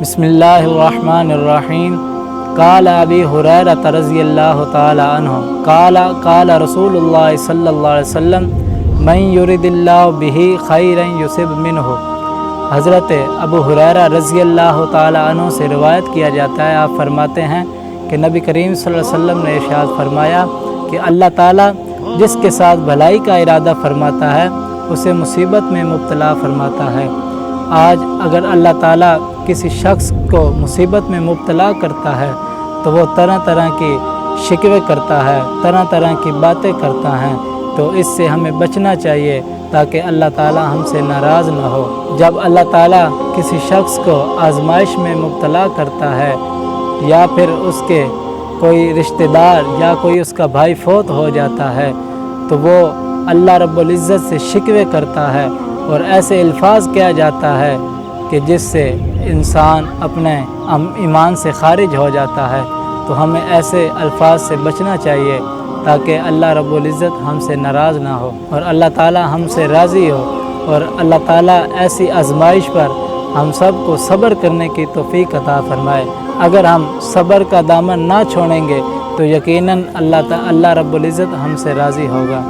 بسم اللہ الرحمن الرحیم قال ابی ہریرہ رضی اللہ تعالی عنہ قال رسول اللہ صلی اللہ علیہ وسلم من یرد اللہ بہ خیرا یصب منہ۔ حضرت ابو ہریرہ رضی اللہ تعالی عنہ سے روایت کیا جاتا ہے، آپ فرماتے ہیں کہ نبی کریم صلی اللہ علیہ وسلم نے ارشاد فرمایا کہ اللہ تعالیٰ جس کے ساتھ بھلائی کا ارادہ فرماتا ہے اسے مصیبت میں مبتلا فرماتا ہے۔ آج اگر اللہ تعالیٰ کسی شخص کو مصیبت میں مبتلا کرتا ہے تو وہ طرح طرح کی شکوے کرتا ہے، طرح طرح کی باتیں کرتا ہے، تو اس سے ہمیں بچنا چاہیے تاکہ اللہ تعالیٰ ہم سے ناراض نہ ہو۔ جب اللہ تعالیٰ کسی شخص کو آزمائش میں مبتلا کرتا ہے یا پھر اس کے کوئی رشتہ دار یا کوئی اس کا بھائی فوت ہو جاتا ہے تو وہ اللہ رب العزت سے شکوے کرتا ہے اور ایسے الفاظ کیا جاتا ہے کہ جس سے انسان اپنے ایمان سے خارج ہو جاتا ہے۔ تو ہمیں ایسے الفاظ سے بچنا چاہیے تاکہ اللہ رب العزت ہم سے ناراض نہ ہو اور اللہ تعالیٰ ہم سے راضی ہو، اور اللہ تعالیٰ ایسی آزمائش پر ہم سب کو صبر کرنے کی توفیق عطا فرمائے۔ اگر ہم صبر کا دامن نہ چھوڑیں گے تو یقیناً اللہ رب العزت ہم سے راضی ہوگا۔